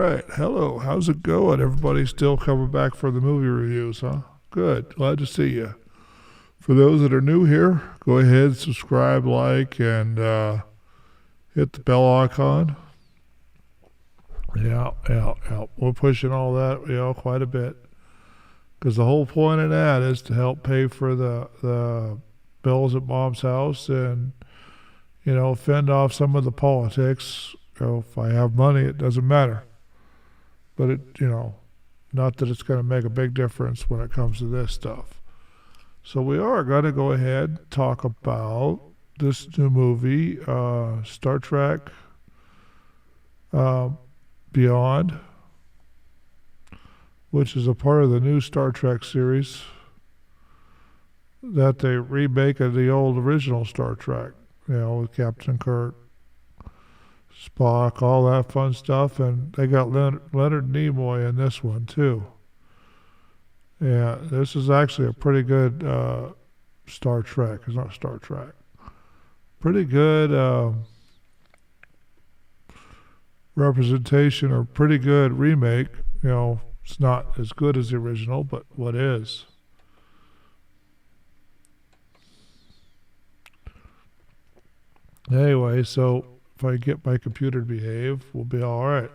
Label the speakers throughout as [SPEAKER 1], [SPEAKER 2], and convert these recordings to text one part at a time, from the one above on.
[SPEAKER 1] right. Hello. How's it going? Everybody still coming back for the movie reviews, huh? Good. Glad to see you. For those that are new here, go ahead, subscribe, like, and hit the bell icon. Yeah. We're pushing all that, quite a bit. Because the whole point of that is to help pay for the bills at mom's house and, fend off some of the politics. If I have money, it doesn't matter. But not that it's going to make a big difference when it comes to this stuff. So we are going to go ahead and talk about this new movie, Star Trek Beyond, which is a part of the new Star Trek series that they remake of the old original Star Trek, with Captain Kirk, Spock, all that fun stuff, and they got Leonard Nimoy in this one too. Yeah, this is actually a pretty good Star Trek. It's not Star Trek. Pretty good representation or pretty good remake. It's not as good as the original, but what is? Anyway, so if I get my computer to behave, we'll be all right.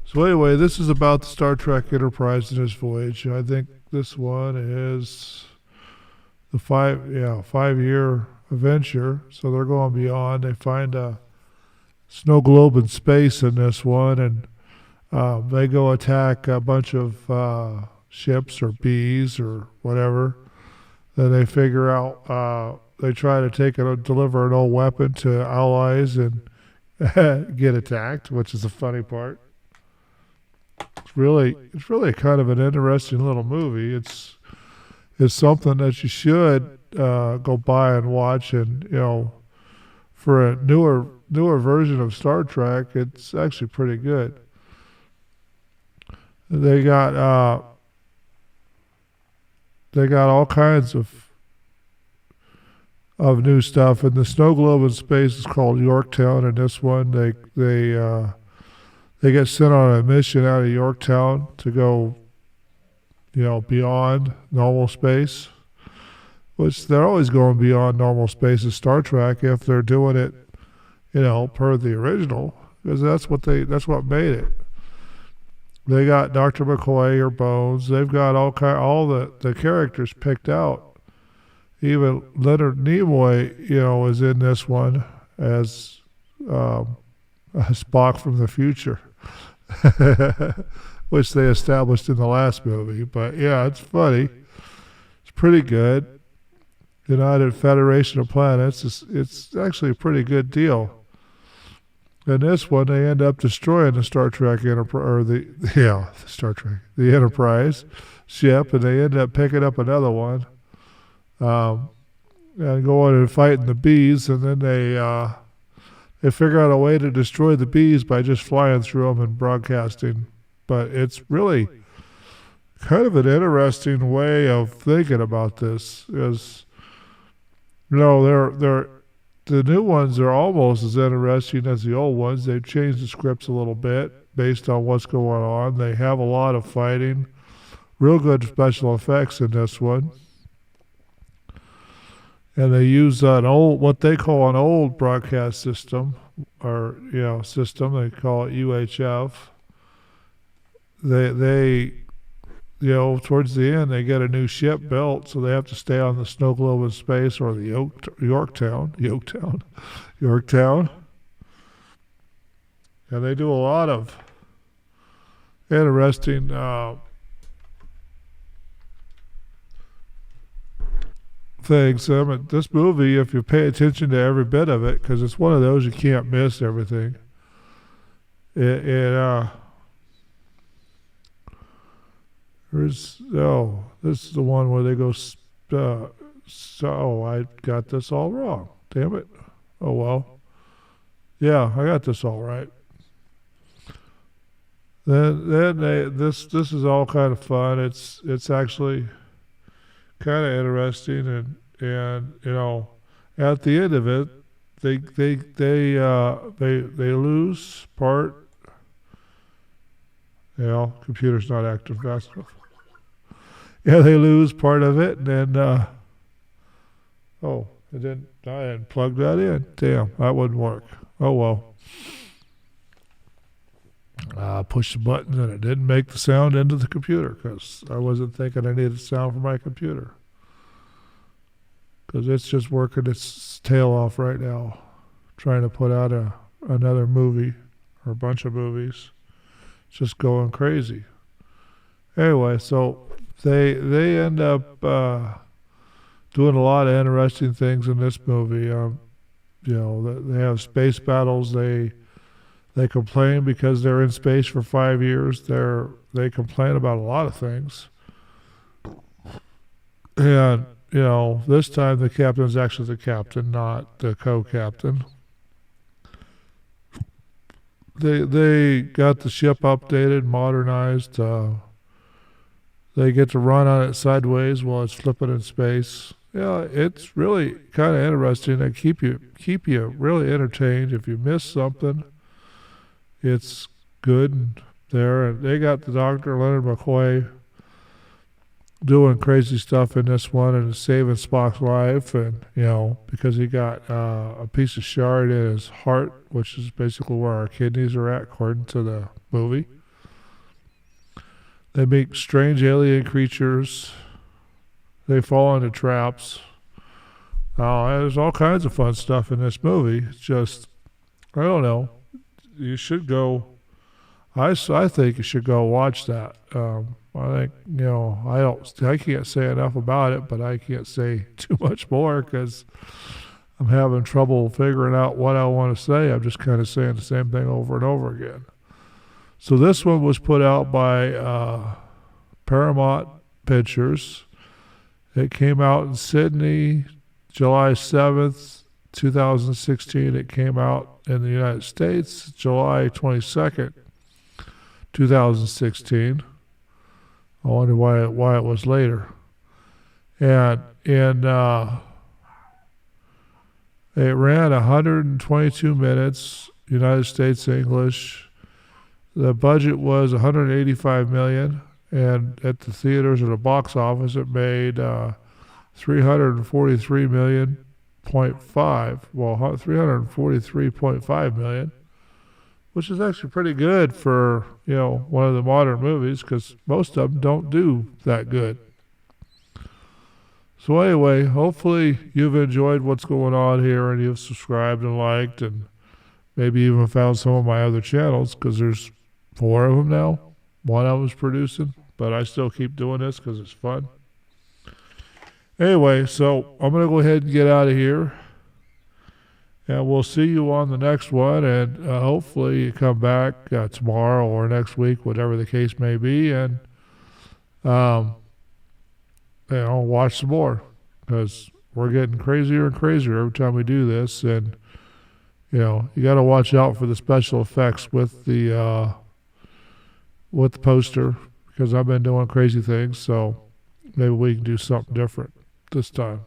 [SPEAKER 1] So anyway, this is about the Star Trek Enterprise and its voyage. I think this one is the 5-year adventure. So they're going beyond. They find a snow globe in space in this one, and they go attack a bunch of ships or bees or whatever. Then they figure out they try to deliver an old weapon to allies and get attacked, which is the funny part. It's really kind of an interesting little movie. It's something that you should go by and watch, and for a newer version of Star Trek, it's actually pretty good. They got all kinds of new stuff, and the snow globe in space is called Yorktown. And this one, they get sent on a mission out of Yorktown to go, beyond normal space, which they're always going beyond normal space in Star Trek if they're doing it, per the original, because that's what made it. They got Dr. McCoy or Bones. They've got all the characters picked out. Even Leonard Nimoy, is in this one as Spock from the future, which they established in the last movie. But yeah, it's funny. It's pretty good. United Federation of Planets. It's actually a pretty good deal. In this one, they end up destroying the Star Trek Enterprise, the Enterprise ship, and they end up picking up another one, and going and fighting the bees, and then they figure out a way to destroy the bees by just flying through them and broadcasting. But it's really kind of an interesting way of thinking about this, because the new ones are almost as interesting as the old ones. They've changed the scripts a little bit based on what's going on. They have a lot of fighting, real good special effects in this one. And they use what they call an old broadcast system, or system. They call it UHF. They towards the end, they get a new ship built, so they have to stay on the snow globe in space, or the Yorktown. And they do a lot of interesting things. This movie, if you pay attention to every bit of it, because it's one of those you can't miss everything. This is the one where they go. I got this all wrong. Damn it. Oh well. Yeah, I got this all right. This is all kind of fun. It's actually kind of interesting, and at the end of it, they lose part Computer's not active fast enough. Yeah, they lose part of it, and then, I hadn't plugged that in. Damn, that wouldn't work. Oh well. I pushed the button and it didn't make the sound into the computer because I wasn't thinking I needed sound for my computer. Because it's just working its tail off right now, trying to put out another movie or a bunch of movies. It's just going crazy. Anyway, so they end up doing a lot of interesting things in this movie. They have space battles. They complain because they're in space for 5 years. They complain about a lot of things. And, this time the captain's actually the captain, not the co-captain. They got the ship updated, modernized. They get to run on it sideways while it's flipping in space. It's really kind of interesting and keep you really entertained. If you miss something, it's good there. And they got the Dr. Leonard McCoy doing crazy stuff in this one and saving Spock's life, and because he got a piece of shard in his heart, which is basically where our kidneys are at according to the movie. They meet strange alien creatures. They fall into traps. There's all kinds of fun stuff in this movie. It's just, I don't know. You should go. I think you should go watch that. I think, I can't say enough about it, but I can't say too much more because I'm having trouble figuring out what I want to say. I'm just kind of saying the same thing over and over again. So this one was put out by Paramount Pictures. It came out in Sydney, July 7th, 2016. It came out in the United States, July 22nd, 2016. I wonder why it was later. And it ran 122 minutes, United States English. The budget was $185 million, and at the theaters or the box office, it made $343.5 million. Well, $343.5 million, which is actually pretty good for one of the modern movies, because most of them don't do that good. So anyway, hopefully you've enjoyed what's going on here and you've subscribed and liked and maybe even found some of my other channels, because there's 4 of them now. One I was producing, but I still keep doing this because it's fun. Anyway, so I'm going to go ahead and get out of here. And we'll see you on the next one. And hopefully you come back tomorrow or next week, whatever the case may be. And, watch some more. Because we're getting crazier and crazier every time we do this. And, you got to watch out for the special effects with the poster. Because I've been doing crazy things. So maybe we can do something different this time.